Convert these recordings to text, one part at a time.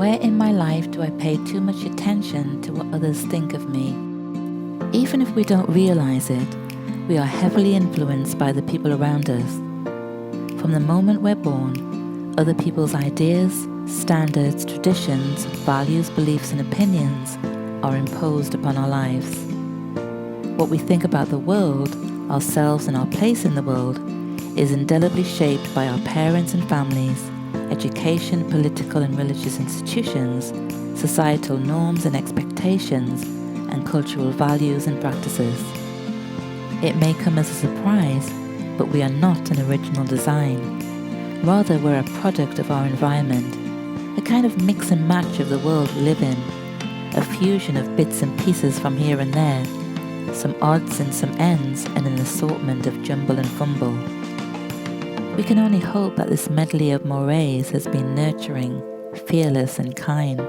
Where in my life do I pay too much attention to what others think of me? Even if we don't realize it, we are heavily influenced by the people around us. From the moment we're born, other people's ideas, standards, traditions, values, beliefs, and opinions are imposed upon our lives. What we think about the world, ourselves, and our place in the world is indelibly shaped by our parents and families, education, political and religious institutions, societal norms and expectations, and cultural values and practices. It may come as a surprise, but we are not an original design. Rather, we're a product of our environment, a kind of mix and match of the world we live in, a fusion of bits and pieces from here and there, some odds and some ends, and an assortment of jumble and fumble. We can only hope that this medley of mores has been nurturing, fearless and kind,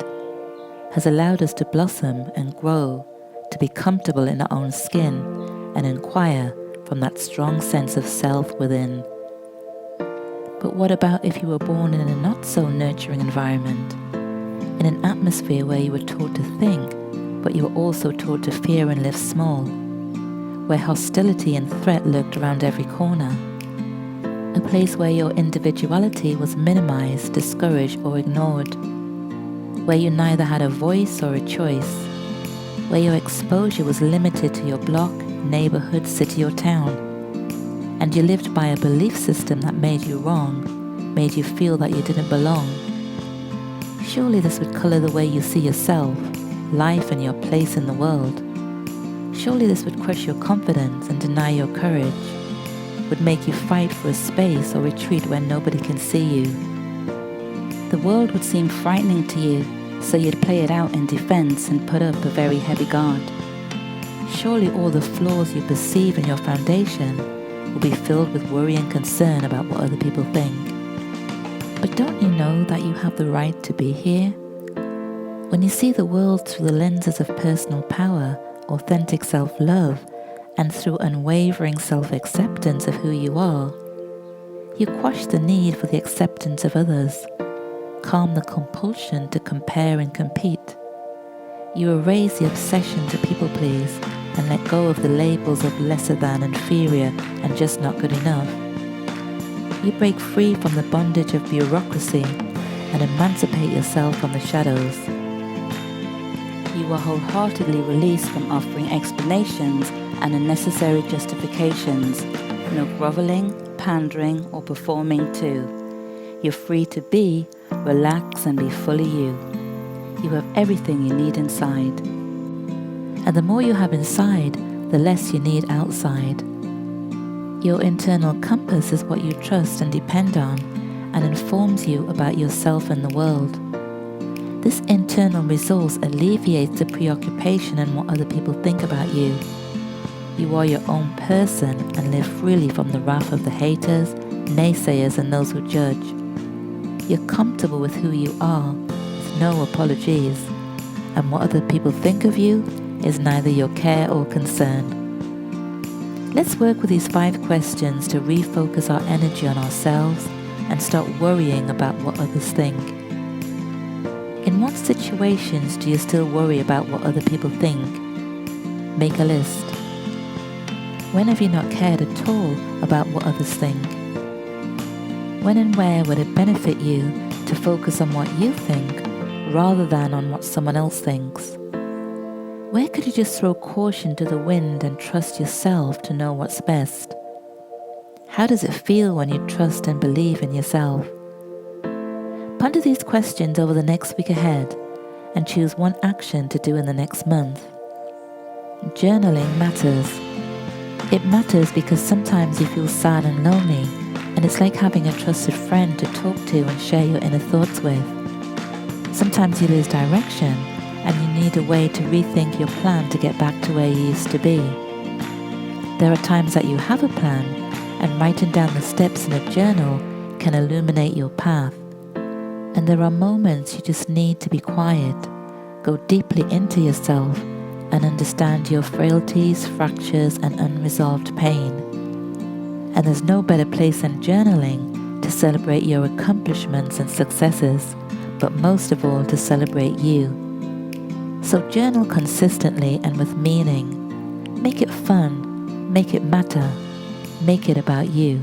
has allowed us to blossom and grow, to be comfortable in our own skin and inquire from that strong sense of self within. But what about if you were born in a not so nurturing environment, in an atmosphere where you were taught to think, but you were also taught to fear and live small, where hostility and threat lurked around every corner, a place where your individuality was minimized, discouraged, or ignored, where you neither had a voice or a choice, where your exposure was limited to your block, neighborhood, city, or town, and you lived by a belief system that made you wrong, made you feel that you didn't belong. Surely this would color the way you see yourself, life, and your place in the world. Surely this would crush your confidence and deny your courage, would make you fight for a space or retreat where nobody can see you. The world would seem frightening to you, so you'd play it out in defense and put up a very heavy guard. Surely all the flaws you perceive in your foundation will be filled with worry and concern about what other people think. But don't you know that you have the right to be here? When you see the world through the lenses of personal power, authentic self-love, and through unwavering self-acceptance of who you are, you quash the need for the acceptance of others, calm the compulsion to compare and compete. You erase the obsession to people please and let go of the labels of lesser than, inferior, and just not good enough. You break free from the bondage of bureaucracy and emancipate yourself from the shadows. You are wholeheartedly released from offering explanations and unnecessary justifications, no groveling, pandering, or performing to. You're free to be, relax, and be fully you. You have everything you need inside. And the more you have inside, the less you need outside. Your internal compass is what you trust and depend on, and informs you about yourself and the world. This internal resource alleviates the preoccupation and what other people think about you. You are your own person and live freely from the wrath of the haters, naysayers, and those who judge. You're comfortable with who you are, with no apologies, and what other people think of you is neither your care or concern. Let's work with these 5 questions to refocus our energy on ourselves and stop worrying about what others think. In what situations do you still worry about what other people think? Make a list. When have you not cared at all about what others think? When and where would it benefit you to focus on what you think rather than on what someone else thinks? Where could you just throw caution to the wind and trust yourself to know what's best? How does it feel when you trust and believe in yourself? Ponder these questions over the next week ahead and choose one action to do in the next month. Journaling matters. It matters because sometimes you feel sad and lonely, and it's like having a trusted friend to talk to and share your inner thoughts with. Sometimes you lose direction and you need a way to rethink your plan to get back to where you used to be. There are times that you have a plan, and writing down the steps in a journal can illuminate your path. And there are moments you just need to be quiet, go deeply into yourself, and understand your frailties, fractures, and unresolved pain. And there's no better place than journaling to celebrate your accomplishments and successes, but most of all to celebrate you. So journal consistently and with meaning. Make it fun, make it matter, make it about you.